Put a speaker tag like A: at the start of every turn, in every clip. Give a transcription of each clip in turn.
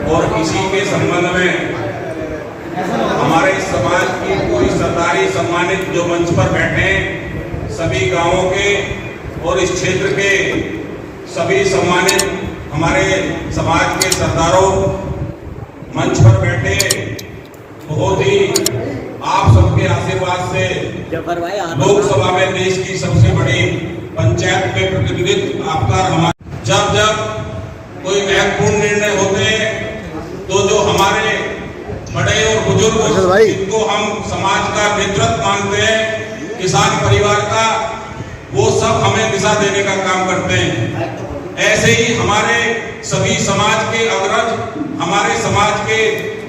A: और इसी के संबंध में हमारे समाज की पूरी सरदारी सम्मानित जो मंच पर बैठे सभी गांवों के और इस क्षेत्र के सभी सम्मानित हमारे समाज के सरदारों मंच पर बैठे बहुत ही आप सबके आशीर्वाद से लोकसभा में देश की सबसे बड़ी पंचायत में प्रतिनिधित्व आपका हमारा जब जब कोई महत्वपूर्ण निर्णय होते हैं तो जो हमारे बड़े और बुजुर्ग जिनको हम समाज का नेतृत्व मानते हैं किसान परिवार का वो सब हमें दिशा देने का काम करते हैं। ऐसे ही हमारे सभी समाज के अग्रज हमारे समाज के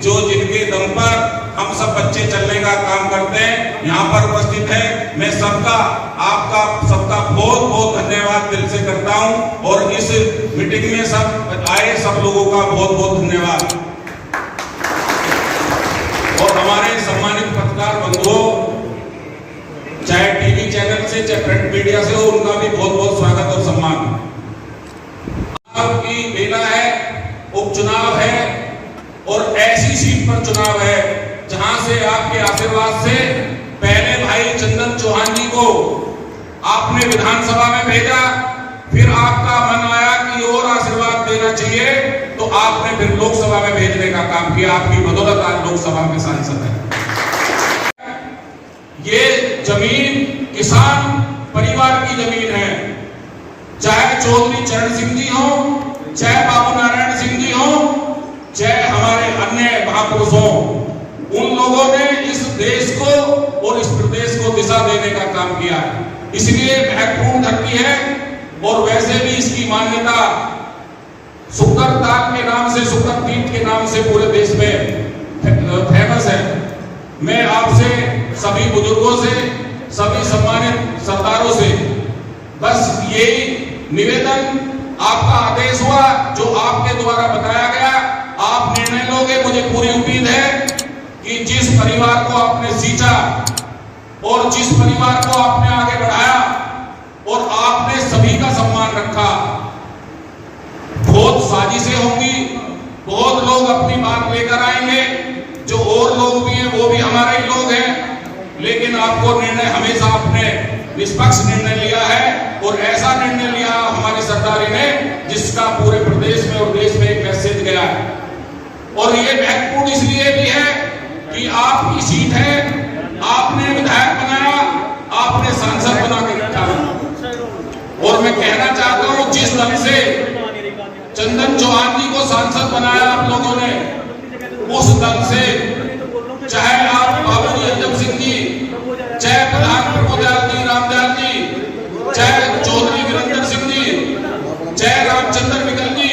A: जो जिनके दम पर हम सब बच्चे चलने का काम करते हैं यहाँ पर उपस्थित है। मैं सबका आपका सबका बहुत बहुत धन्यवाद दिल से करता हूँ और इस मीटिंग में सब आए सब लोगों का बहुत बहुत धन्यवाद। और हमारे सम्मानित पत्रकार बंधुओं चाहे टीवी चैनल से चाहे प्रिंट मीडिया से हो उनका भी बहुत बहुत स्वागत और सम्मान। की बेला है, उपचुनाव है और ऐसी सीट पर चुनाव है जहां से आपके आशीर्वाद से पहले भाई चंदन चौहान जी को आपने विधानसभा में भेजा, फिर आपका मन आया कि और आशीर्वाद देना चाहिए तो आपने फिर लोकसभा में भेजने का काम किया। आपकी बदौलत आज लोकसभा में सांसद है। ये जमीन किसान परिवार की जमीन है, चाहे चौधरी चरण सिंह जी हो, चाहे बाबू नारायण सिंह जी हो, चाहे हमारे अन्य महापुरुष हो, उन लोगों ने इस देश को और इस प्रदेश को दिशा देने का काम किया है। इसलिए महत्वपूर्ण धरती है और वैसे भी इसकी मान्यता शुक्र ताल के नाम से, शुक्र तीर्थ के नाम से पूरे देश में फेमस है। मैं आपसे सभी बुजुर्गों से, सभी सम्मानित सरदारों से बस यही निवेदन, आपका आदेश हुआ जो आपके द्वारा बताया गया, आप निर्णय लोगे। मुझे पूरी उम्मीद है कि जिस परिवार को आपने सींचा और जिस परिवार को आपने आगे बढ़ाया और आपने सभी का सम्मान रखा, बहुत साजिशें होंगी, बहुत लोग अपनी बात लेकर आएंगे, जो और लोग भी हैं वो भी हमारे ही लोग हैं, लेकिन आपको निर्णय हमेशा आपने निष्पक्ष निर्णय लिया है और ऐसा निर्णय लिया हमारी सरदारी ने जिसका पूरे प्रदेश में और देश में एक मैसेज गया है। और ये महत्वपूर्ण इसलिए भी है कि आपकी सीट है, आपने विधायक बनाया, आपने सांसद बना के रखा। और मैं कहना चाहता हूं जिस ढंग से चंदन चौहान जी को सांसद बनाया आप लोगों ने, उस ढंग से चाहे आप बाबू अंजम सिंह जी, चाहे प्रधान प्रभुदयाल जी, रामदयाल जी, चाहे चौधरी वीरेंद्र सिंह जी, चाहे रामचंद्र विकल जी,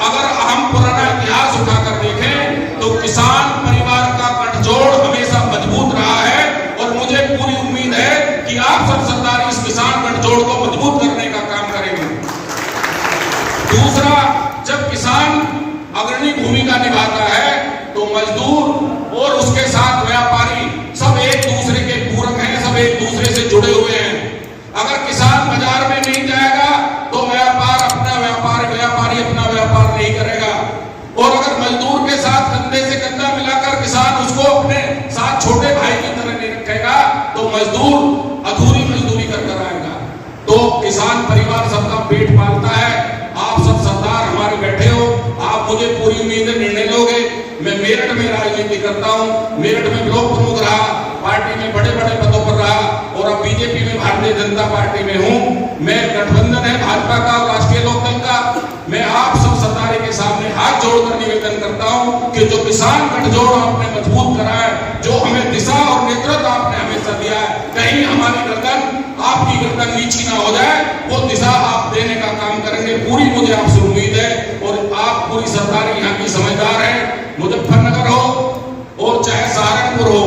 A: अगर हम पुराना इतिहास उठाकर देखें तो किसान परिवार का गठजोड़ हमेशा मजबूत रहा है और मुझे पूरी उम्मीद है कि आप सब सरदार इस किसान गठजोड़ को मजबूत करने का काम करेंगे। दूसरा, जब किसान अग्रणी भूमिका निभाता है तो मजदूर और उसके साथ व्यापारी सब एक दूसरे के पूरक हैं, सब एक दूसरे से जुड़े हुए हैं। अगर किसान बाजार में नहीं जाएगा तो व्यापारी अपना व्यापार नहीं करेगा और अगर मजदूर के साथ कंधे से कंधा मिलाकर किसान उसको अपने साथ छोटे भाई की तरह नहीं रखेगा तो मजदूर अधूरी मजदूरी कर आएगा। तो किसान परिवार सबका पेट पालता है। आप सब सरदार हमारे बैठे हो, आप मुझे पूरी उम्मीद है निर्णय लोगे। मैं मेरठ में राजनीति करता हूँ, मेरठ में ब्लॉक प्रमुख रहा, पार्टी में बड़े बड़े पदों पर रहा और अब बीजेपी में भारतीय जनता पार्टी में हूँ। मैं गठबंधन है भाजपा का और राष्ट्रीय लोकदल का। मैं आप सब सरदारी के सामने हाथ जोड़कर निवेदन करता हूँ कि जो किसान गठजोड़ आपने मजबूत करा है, जो हमें दिशा और नेतृत्व आपने हमेशा दिया है, कहीं हमारी गर्दन, आपकी गर्दन नीची ना हो जाए, वो दिशा आप देने का काम करेंगे। पूरी मुझे आपसे उम्मीद है और आप पूरी सरदारी यहाँ की समझदार है। मुजफ्फरनगर हो और चाहे सहारनपुर हो,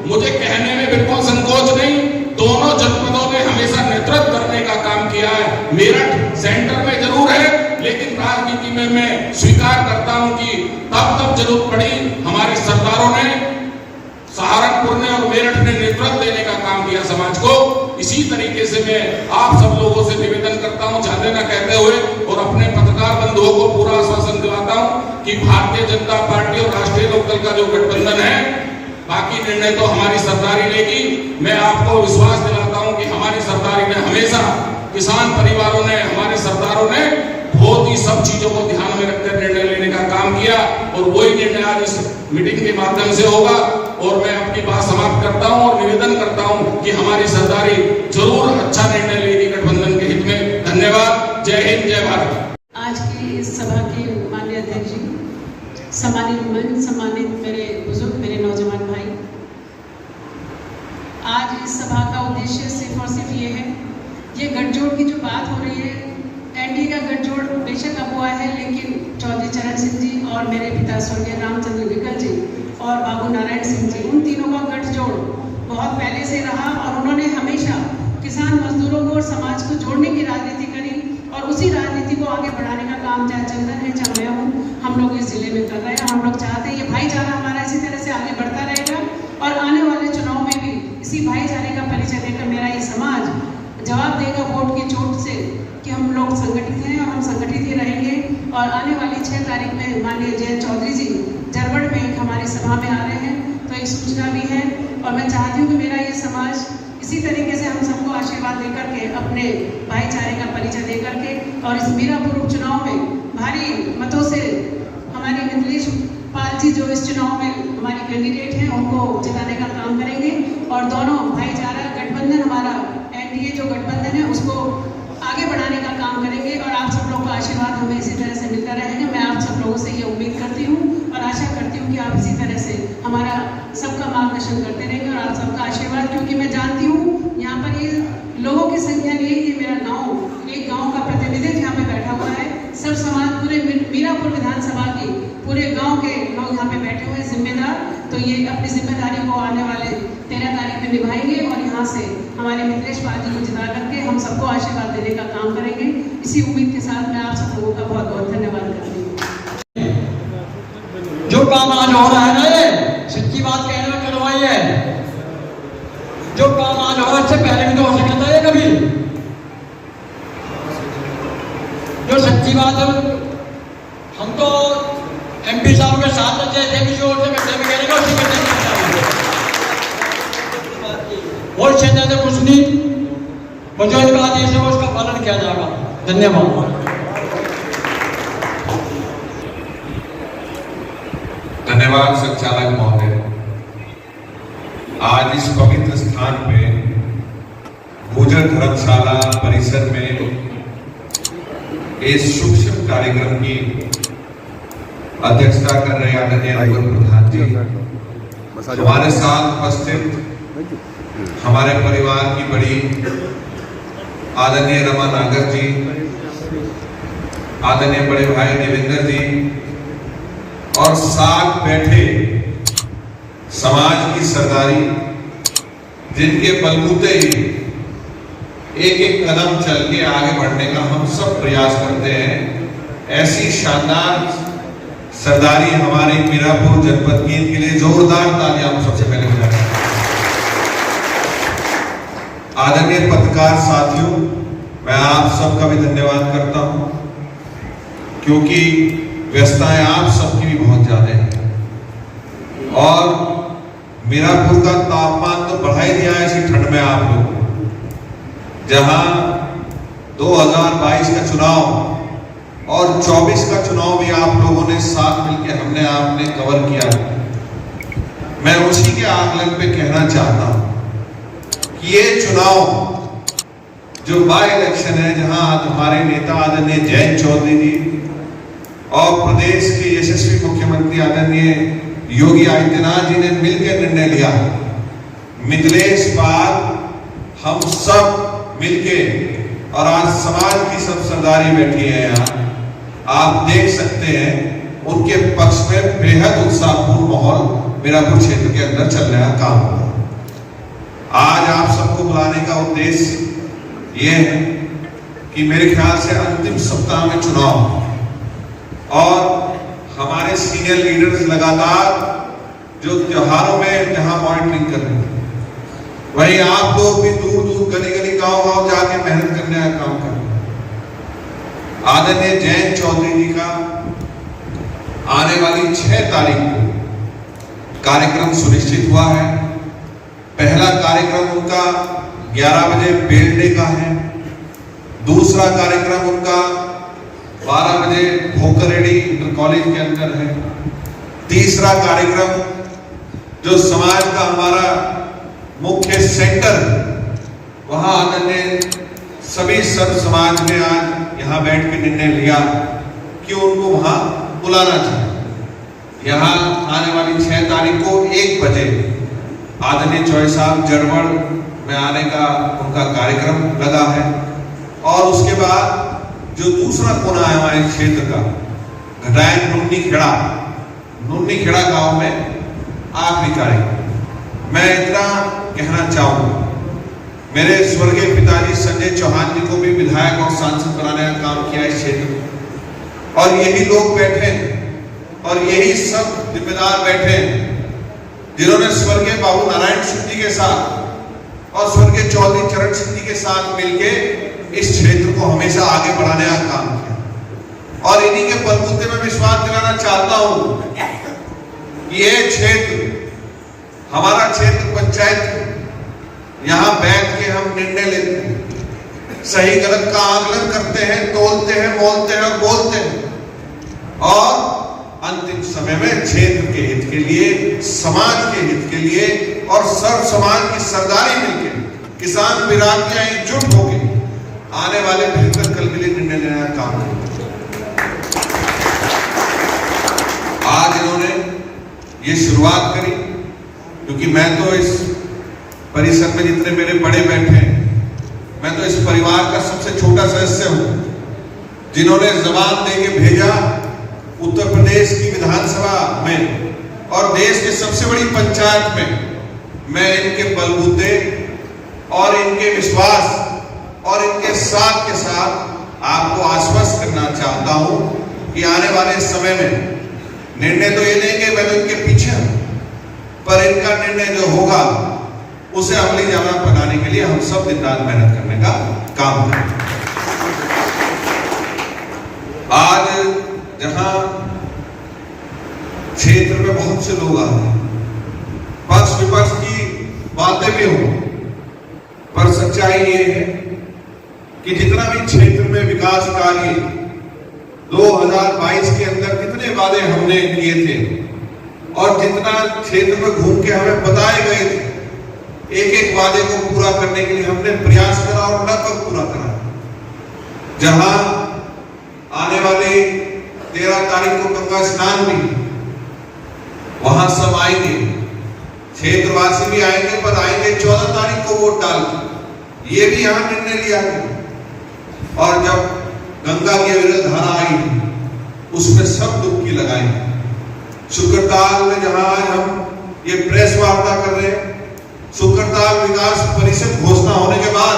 A: मुझे कहने में बिल्कुल संकोच नहीं, दोनों जनपदों ने हमेशा नेतृत्व करने का काम किया है। मेरठ सेंटर में जरूर है लेकिन राजनीति में मैं स्वीकार करता हूं कि तब जरूरत पड़ी हमारे सरदारों ने, सहारनपुर ने और मेरठ ने नेतृत्व देने का काम किया समाज को। इसी तरीके से मैं आप सब लोगों से निवेदन करता हूं, ज्यादा न कहते हुए और अपने पत्रकार बंधुओं को पूरा आश्वासन दिलाता हूं कि भारतीय जनता पार्टी और राष्ट्रीय लोकदल का जो गठबंधन है, बाकी निर्णय तो हमारी सरदारी लेगी। मैं आपको विश्वास दिलाता हूं कि हमारी सरदारी ने हमेशा किसान परिवारों ने, हमारे सरदारों ने बहुत ही सब चीजों को ध्यान में रखकर निर्णय लेने का काम किया और वही निर्णय आज इस मीटिंग के माध्यम से होगा। और मैं अपनी बात समाप्त करता हूं और निवेदन करता हूं कि हमारी सरदारी जरूर अच्छा निर्णय लेगी गठबंधन के हित में। धन्यवाद। जय हिंद, जय भारत।
B: आज की इस सभा के माननीय अध्यक्ष जी, सम्मानित मंच, सम्मानित मेरे बुजुर्ग, मेरे नौजवान भाई, आज इस सभा का उद्देश्य सिर्फ और सिर्फ ये है, ये गठजोड़ की जो बात हो रही है, एनडीए का गठजोड़ बेशक अब हुआ है, लेकिन चौधरी चरण सिंह जी और मेरे पिता स्वर्गीय रामचंद्र विकल जी और बाबू नारायण सिंह जी, उन तीनों का गठजोड़ बहुत पहले से रहा और उन्होंने हमेशा किसान मजदूरों को और समाज को जोड़ने की राजनीति करी और उसी राजनीति को आगे बढ़ाने का काम चाहे चंदन है, चाहे मैं हूँ, हम लोग इस जिले में कर रहे हैं। हम लोग चाहते हैं ये भाईचारा हमारा इसी तरह से आगे बढ़ता रहेगा और आने वाले चुनाव में भी इसी भाईचारे का परिचय देकर मेरा ये समाज जवाब देगा वोट की चोट से कि हम लोग संगठित हैं और हम संगठित ही रहेंगे। और आने वाली 6 तारीख में माननीय जयंत चौधरी जी जरवड़ में हमारी सभा में आ रहे हैं, तो एक सूचना भी है और मैं चाहती हूँ कि मेरा ये समाज इसी तरीके से हम सबको आशीर्वाद देकर के, अपने भाईचारे का परिचय देकर के और इस मीरापुर उपचुनाव में भारी मतों से हमारे मिथिलेश पाल जी जो इस चुनाव में हमारी कैंडिडेट हैं उनको जिताने का काम करेंगे और दोनों भाईचारा गठबंधन, हमारा एनडीए जो गठबंधन है उसको आगे बढ़ाने का काम करेंगे और आप सब लोग का आशीर्वाद हमें इसी तरह से मिलता रहेगा। मैं आप सब लोगों से ये उम्मीद करती हूँ और आशा करती हूँ कि आप इसी तरह से हमारा सबका मार्गदर्शन करते रहेंगे और आप सबका आशीर्वाद, क्योंकि मैं जानती हूँ यहाँ पर ये लोगों की संख्या नहीं है, ये मेरा गाँव, एक गाँव का प्रतिनिधित्व यहाँ पे बैठा हुआ है। सब समाज, पूरे मीरापुर विधानसभा की पूरे गाँव के लोग यहाँ पे बैठे हुए हैं जिम्मेदार, तो ये अपनी जिम्मेदारी को आने वाले 13 तारीख में निभाएंगे और यहाँ से हमारे मिथिलेश पाल जी को जिता करके हम सबको आशीर्वाद देने का काम करेंगे। इसी उम्मीद के साथ मैं आप सब लोगों का बहुत बहुत धन्यवाद करती हूँ।
C: जो काम आज हो रहा है ना, ये सच्ची बात कहने में करवाई है। जो काम आज हो रहा है इससे पहले भी तो हो सकता है कभी। जो सच्ची बात है, हम तो एमपी साहब के साथ थे किसी और से करते भी करेंगे, उसी करते और क्षेत्र से कुछ नहीं, वो जो इनका आदेश है उसका पालन किया जाएगा। धन्यवाद।
D: धन्यवाद संचालक महोदय। आज इस पवित्र स्थान पे गुर्जर धर्मशाला परिसर में इस शुभ कार्यक्रम की अध्यक्षता कर रहे आदरणीय अनवर प्रधान जी, हमारे साथ उपस्थित हमारे परिवार की बड़ी आदरणीय रमा नागर जी, आदरणीय बड़े भाई देवेंद्र जी और साथ बैठे समाज की सरदारी, जिनके बलबूते ही एक एक कदम चल के आगे बढ़ने का हम सब प्रयास करते हैं। ऐसी शानदार सरदारी हमारे मीरापुर जनपद की, इनके लिए जोरदार तालियां हम सबसे पहले बजाते हैं। आदरणीय पत्रकार साथियों, मैं आप सबका भी धन्यवाद करता हूं, क्योंकि व्यस्तताएं आप सबकी भी बहुत ज्यादा है और मीरापुर का तापमान तो बढ़ा ही दिया है इसी ठंड में आप लोग। जहां 2022 का चुनाव और 24 का चुनाव भी आप लोगों ने साथ मिलकर हमने आपने कवर किया, मैं उसी के आकलन पे कहना चाहता हूं कि ये चुनाव जो बाय इलेक्शन है, जहां हमारे नेता आदरणीय जयंत चौधरी जी और प्रदेश के यशस्वी मुख्यमंत्री आदरणीय योगी आदित्यनाथ जी ने मिलकर निर्णय लिया, मिथिलेश पाल हम सब मिलके, और आज समाज की सब सरदारी बैठी है यहाँ, आप देख सकते हैं उनके पक्ष में बेहद उत्साहपूर्ण माहौल मीरापुर क्षेत्र के अंदर चल रहा काम हो रहा है। आज आप सबको बुलाने का उद्देश्य ये है कि मेरे ख्याल से अंतिम सप्ताह में चुनाव और हमारे सीनियर लीडर्स लगातार जो त्योहारों में जहां मॉनिटरिंग कर रहे हैं, वहीं आप लोग भी दूर दूर गली गली गांव गांव जाके मेहनत करने का काम कर रहे हैं। आदरणीय जयंत चौधरी जी का आने वाली 6 तारीख को कार्यक्रम सुनिश्चित हुआ है। पहला कार्यक्रम उनका 11 बजे बेल डे का है। दूसरा कार्यक्रम उनका 12 बजे भोकरेडी इंटर कॉलेज के अंदर है। तीसरा कार्यक्रम जो समाज का हमारा मुख्य सेंटर, वहां आदरणीय सभी सर्व समाज ने आज यहां बैठ के निर्णय लिया कि उनको वहां बुलाना चाहिए। यहां आने वाली 6 तारीख को 1 बजे आदरणीय चौधरी साहब जड़वड़ में आने का उनका कार्यक्रम लगा है। और उसके बाद जो दूसरा कोना है हमारे क्षेत्र का, घटायन नुन्नी खेड़ा गांव में आखिरी कार्यक्रम। मैं इतना कहना चाहूंगा, मेरे स्वर्गीय पिताजी संजय चौहान जी को भी विधायक और सांसद बनाने का काम किया इस क्षेत्र में, और यही लोग बैठे और यही सब जिम्मेदार बैठे जिन्होंने स्वर्गीय बाबू नारायण सिंह जी के साथ और स्वर्गीय चौधरी चरण सिंह जी के साथ मिलके इस क्षेत्र को हमेशा आगे बढ़ाने का काम किया। और इन्हीं के बलबूते में विश्वास दिलाना चाहता हूं कि ये क्षेत्र, हमारा क्षेत्र पंचायत, यहां बैठ के हम निर्णय लेते हैं, सही गलत का आकलन करते हैं, तोलते हैं, मोलते हैं और बोलते हैं, और अंतिम समय में क्षेत्र के हित के लिए, समाज के हित के लिए और सर्व समाज की सरदारी मिलकर, किसान बिरादरियां एकजुट होकर आने वाले बेहतर कल के लिए निर्णय लेने का काम करें। आज इन्होंने ये शुरुआत करी, क्योंकि मैं तो इस परिसर में जितने मेरे बड़े बैठे हैं, मैं तो इस परिवार का सबसे छोटा सदस्य हूं, जिन्होंने जबान देके भेजा उत्तर प्रदेश की विधानसभा में और देश के सबसे बड़ी पंचायत में। मैं इनके बलबूते और इनके विश्वास और इनके साथ के साथ आपको आश्वस्त करना चाहता हूं कि आने वाले समय में निर्णय तो ये लेंगे, मैं तो इनके पीछे हूं, पर इनका निर्णय जो होगा उसे अमली जामा बनाने के लिए हम सब दिन रात मेहनत करने का काम करेंगे। आज जहां क्षेत्र में बहुत से लोग आते हैं, पक्ष विपक्ष की बातें भी हो, पर सच्चाई ये है कि जितना भी क्षेत्र में विकास कार्य 2022 के अंदर कितने वादे हमने किए थे और जितना क्षेत्र में घूम के हमें बताए गए थे, एक एक वादे को पूरा करने के लिए हमने प्रयास करा और लगभग पूरा करा। जहां आने वाले 13 तारीख को गंगा स्नान भी, वहां सब आएंगे, क्षेत्रवासी भी आएंगे, पर आएंगे 14 तारीख को वोट डाल के, ये भी यहां निर्णय लिया गया। और जब गंगा की अविरल धारा आई, उसमें सब डुबकी लगाएंगे। शुक्रताल में जहां आज हम ये प्रेस वार्ता कर रहे हैं, शुक्रताल विकास परिषद घोषणा होने के बाद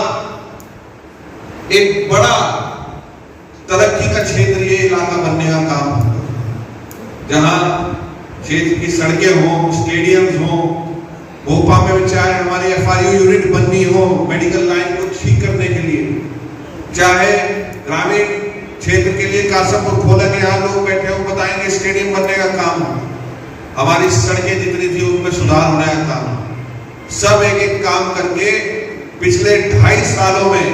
D: एक बड़ा तरक्की का क्षेत्र ये इलाका बनने का काम होगा, जहां क्षेत्र की सड़कें हो, स्टेडियम्स हो, भोपाल में चाहे हमारी FRU यूनिट बननी हो मेडिकल लाइन को ठीक करने के लिए, चाहे ग्रामीण क्षेत्र के लिए कासमपुर खोला के यहाँ लोग बैठे हो बताएंगे स्टेडियम बनने का काम हो, हमारी सड़कें जितनी थी उनमें सुधार होने का काम, सब एक एक काम करके पिछले 2.5 सालों में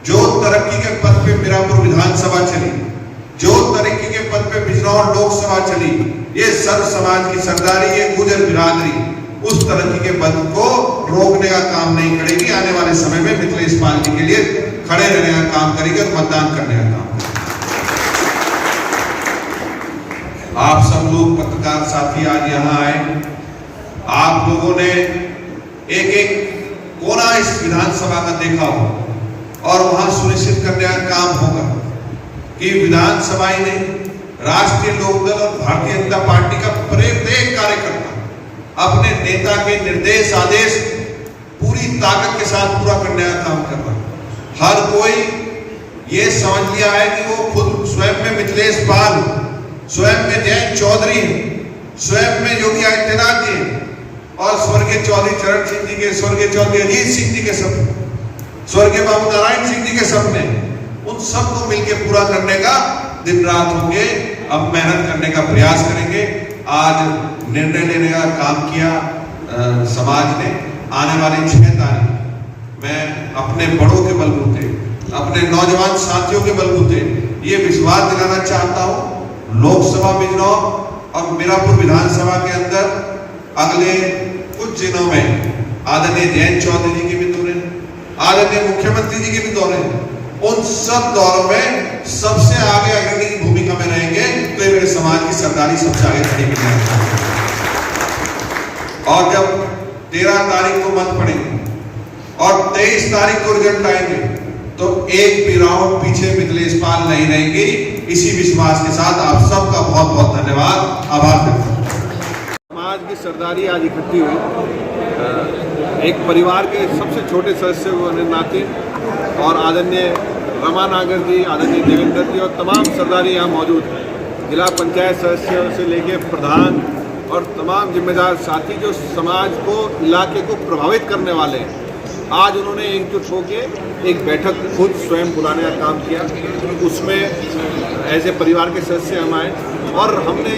D: जो तरक्की के पथ पे मीरापुर विधानसभा चली, जो तरक्की के पथ पे बिजनौर लोकसभा चली, ये सर्व समाज की सरदारी, ये गुजर बिरादरी उस तरक्की के पथ को रोकने का काम नहीं करेगी। आने वाले समय में मिथिलेश पाल जी के लिए खड़े रहने का काम करेगी और मतदान करने का काम करेगी। आप सब लोग पत्रकार साथी आज यहाँ आए, आप लोगों ने एक एक कोना इस विधानसभा का देखा हो और वहां सुनिश्चित करने का काम होगा कि विधानसभा ही नहीं, राष्ट्रीय लोकदल और भारतीय जनता पार्टी का प्रत्येक कार्यकर्ता अपने नेता के निर्देश आदेश पूरी ताकत के साथ पूरा करने का काम कर रहा है। हर कोई ये समझ लिया है कि वो खुद स्वयं में मिथिलेश पाल, स्वयं में जयंत चौधरी है, स्वयं में योगी आदित्यनाथ जी और स्वर्गीय चौधरी चरण सिंह जी के, स्वर्गीय चौधरी अजीत सिंह जी के सपने, स्वर्गीय बाबू नारायण सिंह जी के सपने, उन सबको मिलकर पूरा करने का दिन रात होंगे। अब मेहनत करने का प्रयास करेंगे। आज निर्णय लेने का काम किया समाज ने। आने वाली 6 तारीख मैं अपने बड़ों के बलबूते, अपने नौजवान साथियों के बलबूते ये विश्वास दिलाना चाहता हूं, लोकसभा बिजनौर और मीरापुर विधानसभा के अंदर अगले कुछ दिनों में आदरणीय जयंत चौधरी जी के भी दौरे, आदरणीय मुख्यमंत्री जी के भी दौरे, उन सब दौरों में सबसे आगे अग्रणी भूमिका में रहेंगे। तो ये मेरे समाज की सरदारी सबसे आगे खड़ी की। और जब 13 तारीख को मत पड़ेंगे और 23 तारीख को रिजल्ट आएंगे तो एक भी राउंड पीछे मिथिलेश पाल नहीं रहेंगी। इसी विश्वास के साथ आप सबका बहुत बहुत धन्यवाद, आभार व्यक्त करता हूं।
E: समाज की सरदारी आज इकट्ठी हुई एक परिवार के सबसे छोटे सदस्य होने नाते, और आदरणीय रमा नागर जी, आदरणीय देवेंद्र जी और तमाम सरदारी यहाँ मौजूद हैं। जिला पंचायत सदस्यों से लेके प्रधान और तमाम जिम्मेदार साथी जो समाज को, इलाके को प्रभावित करने वाले हैं, आज उन्होंने एकजुट होकर एक बैठक खुद स्वयं बुलाने का काम किया। उसमें ऐसे परिवार के सदस्य हम आए और हमने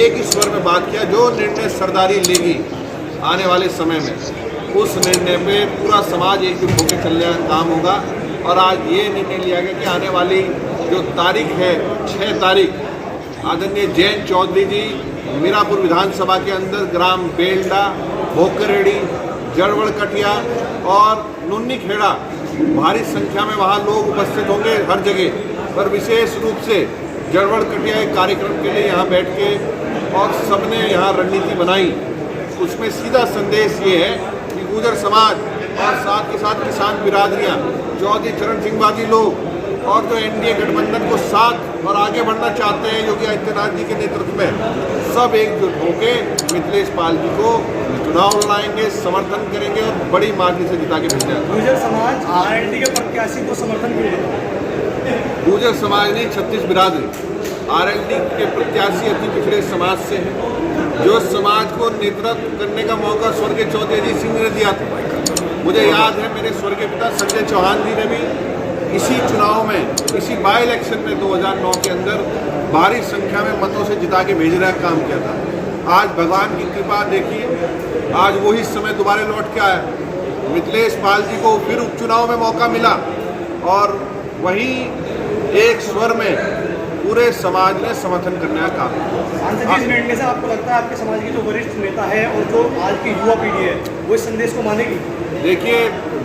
E: एक ही स्वर में बात किया, जो निर्णय सरदारी लेगी आने वाले समय में, उस निर्णय पे पूरा समाज एकजुट होकर चलने का काम होगा। और आज ये निर्णय लिया गया कि आने वाली जो तारीख है 6 तारीख, आदरणीय जयंत चौधरी जी मीरापुर विधानसभा के अंदर ग्राम बेलडा, भोकरेड़ी, जड़वड़ कटिया और नुन्नी खेड़ा भारी संख्या में वहाँ लोग उपस्थित होंगे हर जगह, पर विशेष रूप से जड़वड़ कटिया एक कार्यक्रम के लिए यहाँ बैठ के और सबने यहाँ रणनीति बनाई। उसमें सीधा संदेश ये है कि गुर्जर समाज और साथ के साथ किसान बिरादरियाँ, चौधरी चरण सिंहवादी लोग और जो एनडीए गठबंधन को साथ और आगे बढ़ना चाहते हैं योगी आदित्यनाथ जी के नेतृत्व में, सब एकजुट होकर मिथिलेश पाल जी को चुनाव लड़ाएंगे, समर्थन करेंगे और बड़ी मार्जिन से जिता के भेजेंगे।
F: गुर्जर समाज आरएलडी के प्रत्याशी को समर्थन क्यों देगा?
E: गुर्जर समाज नहीं, 36 बिरादरी आरएलडी के प्रत्याशी अति पिछड़े समाज से हैं। जो समाज को नेतृत्व करने का मौका स्वर्गीय चौधरी अजीत सिंह ने दिया था। मुझे याद है मेरे स्वर्गीय पिता संजय चौहान जी ने भी इसी चुनाव में, इसी बाई इलेक्शन में 2009 के अंदर भारी संख्या में मतों से जिता के भेजने का काम किया था। आज भगवान की कृपा देखिए, आज वही समय दोबारा लौट के आया। मिथिलेश पाल जी को फिर उपचुनाव में मौका मिला और वहीं एक स्वर में पूरे समाज ने समर्थन करने का काम किया।
F: इस निर्णय से आपको लगता है आपके समाज की जो वरिष्ठ नेता है और जो आज की युवा पीढ़ी है वो इस संदेश को मानेगी?
E: देखिए,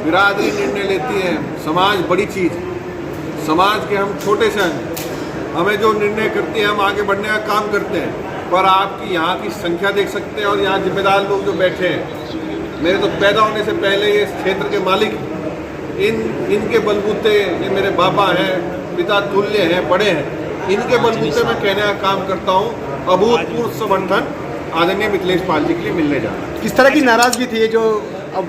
E: बिरादरी निर्णय लेती है, समाज बड़ी चीज़ है। समाज के हम छोटे से हैं, हमें जो निर्णय करती है हम आगे बढ़ने का काम करते हैं। पर आपकी यहाँ की संख्या देख सकते हैं और यहाँ जिम्मेदार लोग जो बैठे हैं, मेरे तो पैदा होने से पहले ये इस क्षेत्र के मालिक, इनके बलबूते, ये मेरे बाबा हैं, पिता तुल्य हैं, बड़े हैं, इनके बलबूते मैं कहने का काम करता हूँ। अभूतपूर्व समर्थन आदरणीय मिथिलेश पाल जी के लिए मिलने जा रहा है।
F: किस तरह की नाराजगी थी जो अब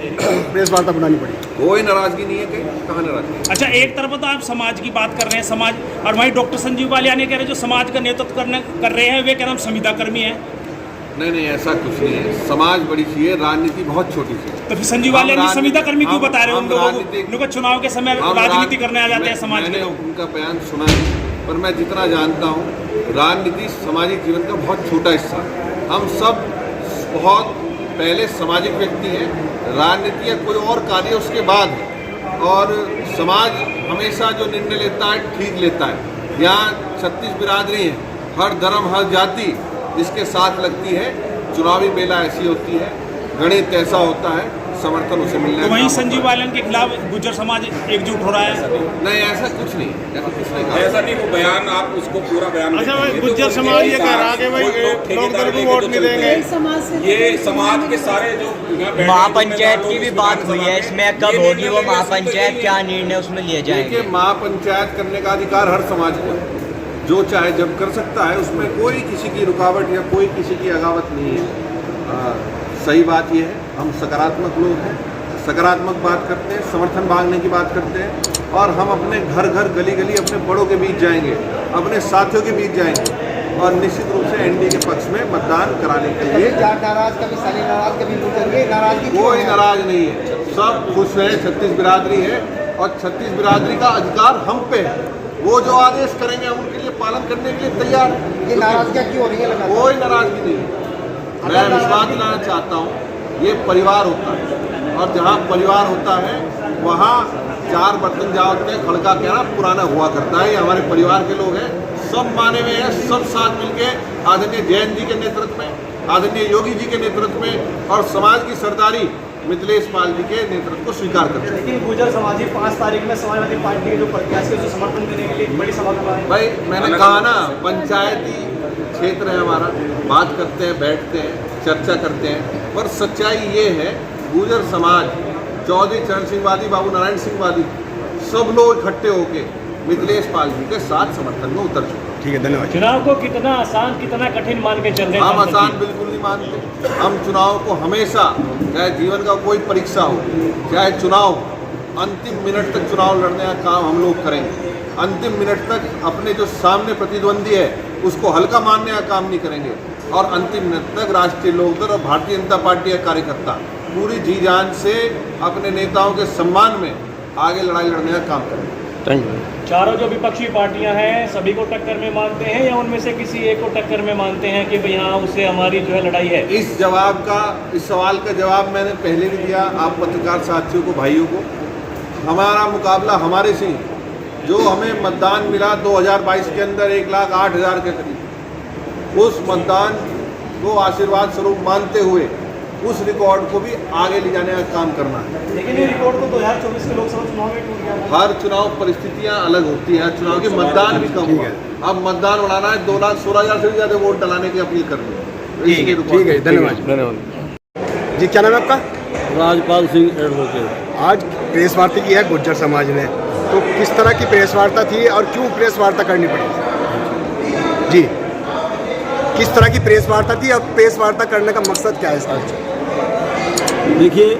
F: प्रेस वार्ता बनानी पड़ी?
E: कोई नाराजगी नहीं है, कहाँ नाराजगी?
G: अच्छा, एक तरफ तो आप समाज की बात कर रहे हैं, समाज, और वहीं डॉक्टर संजीव बालियानी कह रहे हैं जो समाज का नेतृत्व कर रहे हैं वे कह रहे हैं संविदा कर्मी हैं।
E: नहीं, ऐसा कुछ नहीं है। समाज बड़ी सी है, राजनीति बहुत छोटी सी है।
G: तो फिर संजीव बालियानी संविदा कर्मी क्यों बता रहे हैं? उनको चुनाव के समय राजनीति करने आ जाते हैं समाज के लोग।
E: उनका बयान सुना है, पर मैं जितना जानता हूँ राजनीति सामाजिक जीवन का बहुत छोटा हिस्सा है। हम सब बहुत पहले सामाजिक व्यक्ति हैं, राजनीति या कोई और कार्य उसके बाद है। और समाज हमेशा जो निर्णय लेता है ठीक लेता है। यहाँ 36 बिरादरी हैं, हर धर्म हर जाति जिसके साथ लगती है। चुनावी बेला ऐसी होती है, गणित ऐसा होता है, समर्थन उसे मिलने।
G: तो वहीं संजीव बालियान के खिलाफ गुर्जर समाज एकजुट हो रहा है?
E: नहीं, ऐसा कुछ नहीं, ऐसा कुछ नहीं कहा।
A: ऐसा नहीं, वो बयान आप उसको पूरा बयान।
F: अच्छा भाई, गुर्जर समाज ये कह रहा है कि भाई लोकदल को वोट नहीं देंगे।
A: ये समाज के सारे जो
H: महापंचायत की भी बात हुई है, इसमें कब होगी वो महापंचायत, क्या निर्णय उसमें लिए जाएंगे?
E: देखिए, महापंचायत करने का अधिकार हर समाज को है, जो चाहे जब कर सकता है, उसमें कोई किसी की रुकावट या कोई किसी की अगावत नहीं है। सही बात यह है, हम सकारात्मक लोग हैं, सकारात्मक बात करते हैं, समर्थन मांगने की बात करते हैं और हम अपने घर घर गली गली अपने बड़ों के बीच जाएंगे, अपने साथियों के बीच जाएंगे और निश्चित रूप से एनडीए के पक्ष में मतदान कराने के लिए।
F: नाराज कभी सारे नाराज कभी नाराजगी?
E: कोई नाराज नहीं है, सब खुश है। 36 बिरादरी है और 36 बिरादरी का अधिकार हम पे है, वो जो आदेश करेंगे हम उनके लिए पालन करने के लिए तैयार हैं।
F: ये नाराजगियाँ क्यों हो रही है लगातार?
E: कोई नाराजगी नहीं है। मैं विश्वास दिलाना चाहता हूँ, ये परिवार होता है और जहाँ परिवार होता है वहाँ चार बर्तन जहाँ होते हैं खड़का कहना पुराना हुआ करता है। ये हमारे परिवार के लोग हैं, सब माने हुए हैं, सब साथ मिलके आदरणीय जयंत जी के नेतृत्व में, आदरणीय योगी जी के नेतृत्व में और समाज की सरदारी मिथिलेश पाल जी के नेतृत्व को स्वीकार करते हैं।
F: लेकिन गुर्जर समाज ही 5 तारीख में समाजवादी पार्टी के जो प्रत्याशी को समर्थन देने के लिए एक बड़ी सभा करवा है।
E: भाई मैंने कहा ना, पंचायती क्षेत्र है हमारा, बात करते हैं, बैठते हैं, चर्चा करते हैं, पर सच्चाई ये है गुर्जर समाज, चौधरी चरण सिंह वादी, बाबू नारायण सिंह वादी, सब लोग इकट्ठे होके मिथिलेश पाल जी के साथ समर्थन में उतर चुके।
I: ठीक है, धन्यवाद।
G: चुनाव को कितना आसान कितना कठिन मान के चल रहे हैं?
E: हम आसान बिल्कुल नहीं मानते। हम चुनाव को हमेशा, चाहे जीवन का कोई परीक्षा हो, चाहे चुनाव अंतिम मिनट तक चुनाव लड़ने का काम हम लोग करेंगे। अंतिम मिनट तक अपने जो सामने प्रतिद्वंदी है उसको हल्का मानने का काम नहीं करेंगे और अंतिम मिनट तक राष्ट्रीय लोकदल और भारतीय जनता पार्टी के कार्यकर्ता पूरी जी जान से अपने नेताओं के सम्मान में आगे लड़ाई लड़ने का काम करेंगे।
I: Thank you.
G: चारों जो विपक्षी पार्टियां हैं सभी को टक्कर में मानते हैं या उनमें से किसी एक को टक्कर में मानते हैं कि भाई हाँ उससे हमारी जो है लड़ाई है?
E: इस सवाल का जवाब मैंने पहले भी दिया आप पत्रकार साथियों को, भाइयों को। हमारा मुकाबला हमारे से ही, जो हमें मतदान मिला 2022 के अंदर 1,08,000 के करीब, उस मतदान को आशीर्वाद स्वरूप मानते हुए उस रिकॉर्ड को भी आगे ले जाने का काम करना है।
F: लेकिन ये रिकॉर्ड तो 2024 के लोकसभा चुनाव में टूट गया।
E: हर चुनाव परिस्थितियां अलग होती हैं, हर चुनाव के मतदान भी कम हुआ। अब मतदान बढ़ाना है, 2,16,000 से भी ज़्यादा वोट डलाने की अपील करनी है।
I: ठीक है, धन्यवाद। जी, क्या नाम है आपका?
C: राजपाल सिंह एडवोकेट।
I: आज प्रेस वार्ता की है गुर्जर समाज ने, तो किस तरह की प्रेस वार्ता थी और क्यों प्रेस वार्ता करनी पड़ी? जी, किस तरह की प्रेस वार्ता थी और प्रेस वार्ता करने का मकसद क्या है इसका?
C: देखिए,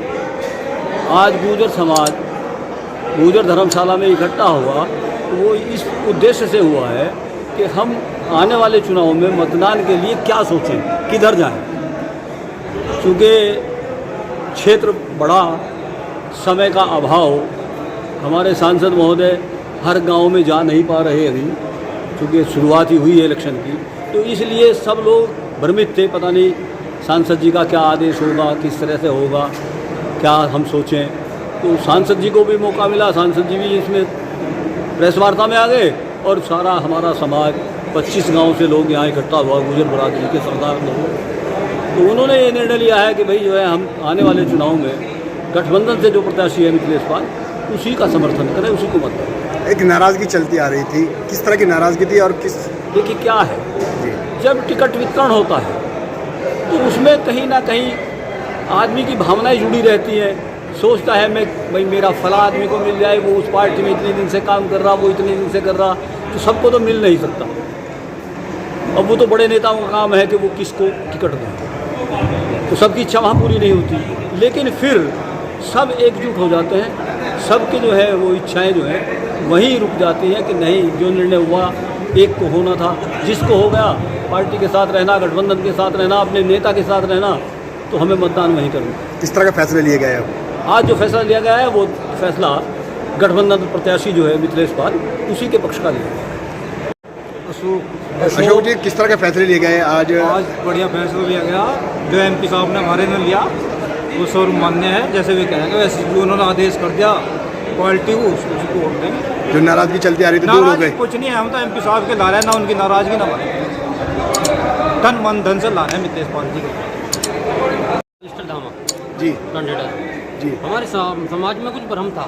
C: आज गुर्जर समाज गुर्जर धर्मशाला में इकट्ठा हुआ तो वो इस उद्देश्य से हुआ है कि हम आने वाले चुनाव में मतदान के लिए क्या सोचें, किधर जाएं। चूँकि क्षेत्र बड़ा, समय का अभाव, हमारे सांसद महोदय हर गांव में जा नहीं पा रहे अभी, चूँकि शुरुआत ही हुई है इलेक्शन की, तो इसलिए सब लोग भ्रमित थे, पता नहीं सांसद जी का क्या आदेश होगा, किस तरह से होगा, क्या हम सोचें। तो सांसद जी को भी मौका मिला, सांसद जी भी इसमें प्रेस वार्ता में आ गए और सारा हमारा समाज 25 गांव से लोग यहाँ इकट्ठा हुआ, गुर्जर बरादरी के सरदार लोग। तो उन्होंने ये निर्णय लिया है कि भाई जो है हम आने वाले चुनाव में गठबंधन से जो प्रत्याशी है मिथिलेश पाल, उसी का समर्थन करें, उसी को मत करें।
I: एक नाराज़गी चलती आ रही थी, किस तरह की नाराज़गी थी और किस?
C: देखिए क्या है, जब टिकट वितरण होता है तो उसमें कहीं ना कहीं आदमी की भावनाएं जुड़ी रहती हैं। सोचता है मैं भाई मेरा फला आदमी को मिल जाए, वो उस पार्टी में इतने दिन से काम कर रहा, वो इतने दिन से कर रहा, तो सबको तो मिल नहीं सकता। अब वो तो बड़े नेताओं का काम है कि वो किसको टिकट दें, तो सबकी इच्छा वहाँ पूरी नहीं होती। लेकिन फिर सब एकजुट हो जाते हैं, सबकी जो है वो इच्छाएँ जो हैं वहीं रुक जाती हैं कि नहीं, जो निर्णय हुआ एक को होना था, जिसको हो गया पार्टी के साथ रहना, गठबंधन के साथ रहना, अपने नेता के साथ रहना, तो हमें मतदान वहीं करना।
I: किस तरह का फैसला लिए गए?
C: आज जो फैसला लिया गया है वो फैसला गठबंधन प्रत्याशी जो है मिथिलेश पाल, उसी के पक्ष का लिया।
I: अशोक जी, किस तरह के फैसले लिए गए आज?
J: आज बढ़िया फैसला लिया गया, जो एमपी साहब ने हमारे ने लिया वो सर मान्य है, जैसे वे कहेंगे वैसे जो उन्होंने आदेश कर दिया क्वालिटी को उसको वोट देंगे।
I: जो नाराजगी चलती आ रही थी दूर हो गई?
J: कुछ नहीं है, हम तो एमपी साहब के ला रहे हैं, ना उनकी नाराजगी ना बने, तन मन धन से ला रहे हैं मिथिलेश पाल जी को।
K: धामा
I: जी
K: जी, हमारे समाज में कुछ भ्रम था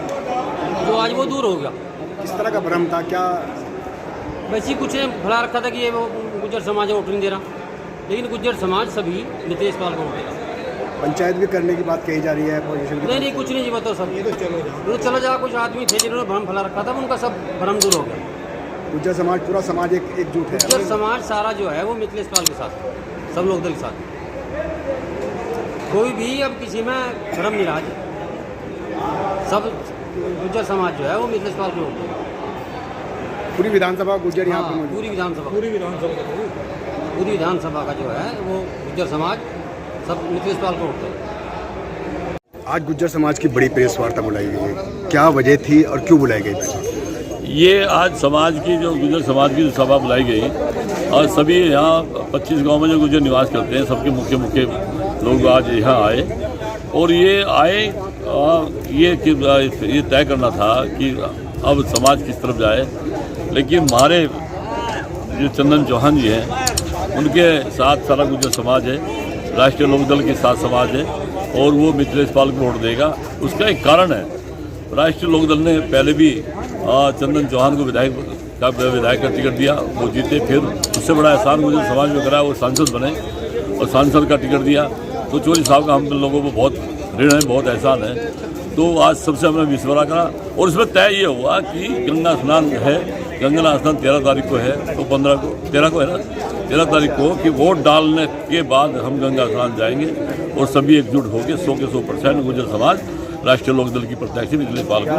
K: जो आज वो दूर हो गया।
I: किस तरह का भ्रम था? क्या
K: वैसे ही कुछ ने भला रखा था कि ये वो गुर्जर समाज वोट नहीं दे रहा, लेकिन गुर्जर समाज सभी मिथिलेश पाल को वोट दे रहा।
I: पंचायत भी करने की बात कही जा रही है पोजीशन की?
K: नहीं, कुछ नहीं जी, बताओ सब चलो जा। कुछ आदमी थे जिन्होंने भ्रम फैला रखा था, उनका सब भ्रम दूर हो गया।
I: गुर्जर समाज, पूरा समाज एकजुट है?
K: गुर्जर समाज सारा जो है वो मिथिलेश पाल के साथ, सब लोग दल के साथ, कोई भी अब किसी में भ्रम नहीं रहा। सब गुर्जर समाज जो है वो मिथिलेश पाल को वोट देगा।
I: पूरी विधानसभा गुर्जर यहाँ पर?
K: पूरी विधानसभा का जो है वो गुर्जर समाज सब मिथिलेश पाल को वोट देगा।
I: आज गुर्जर समाज की बड़ी प्रेस वार्ता बुलाई गई है, क्या वजह थी और क्यों बुलाई गई?
L: ये आज समाज की जो गुजर समाज की जो सभा बुलाई गई और सभी यहाँ 25 गांव में जो गुजर निवास करते हैं सबके मुख्य लोग आज यहाँ आए और ये आए ये तय करना था कि अब समाज किस तरफ जाए। लेकिन हमारे जो चंदन चौहान जी हैं उनके साथ सारा गुजर समाज है, राष्ट्रीय लोकदल के साथ समाज है और वो मिथिलेश पाल को वोट देगा। उसका एक कारण है, राष्ट्रीय लोकदल ने पहले भी चंदन चौहान को विधायक का टिकट दिया, वो जीते। फिर उससे बड़ा एहसान गुजर समाज में करा, वो सांसद बने और सांसद का टिकट दिया। तो चौधरी साहब का हम लोगों को बहुत ऋण है, बहुत एहसान है। तो आज सबसे हमने विश्वरा करा और इसमें तय ये हुआ कि गंगा स्नान है, गंगा स्नान 13 तारीख को है, तो 13 को है ना, 13 तारीख को कि वोट डालने के बाद हम गंगा स्नान जाएंगे और सभी एकजुट होकर 100 के 100% गुजर समाज राष्ट्रीय लोकदल की प्रत्याशी मिथिलेश पाल को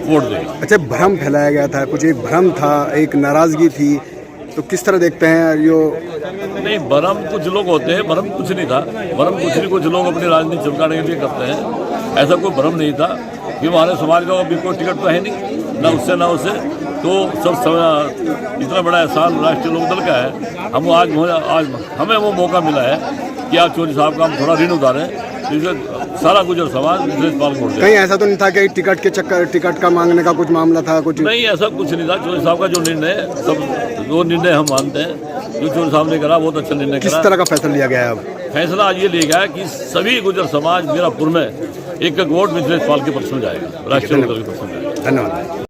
L: वोट देगा।
I: अच्छा, भ्रम फैलाया गया था, कुछ एक भ्रम था, एक नाराजगी थी, तो किस तरह देखते हैं यो?
L: नहीं, भ्रम कुछ लोग होते हैं, भ्रम कुछ नहीं था। भ्रम कुछ नहीं, कुछ लोग अपनी राजनीति चमकाने के लिए करते हैं, ऐसा कोई भ्रम नहीं था कि हमारे समाज का अभी कोई टिकट तो है नहीं, ना उससे ना उससे। तो सब समय इतना बड़ा एहसान राष्ट्रीय लोकदल का है। हम आज हमें वो मौका मिला है कि आज चौधरी साहब का हम थोड़ा ऋण उतारें, जिससे सारा गुजर समाज मिथिलेश पाल को वोट देगा।
I: कहीं ऐसा तो नहीं था कि टिकट का मांगने का कुछ मामला था? कुछ
L: नहीं, ऐसा कुछ नहीं था। चौधरी साहब का जो निर्णय है, सब वो निर्णय हम मानते हैं, जो चौधरी साहब ने करा बहुत अच्छा निर्णय करा।
I: किस तरह का फैसला लिया गया है? अब
L: फैसला आज ये लिया गया है कि सभी गुजर समाज मीरापुर में एक वोट मिथिलेश पाल के पक्ष में जाएगा, राष्ट्रीय लोकदल के पक्ष में जाएगा।
I: धन्यवाद।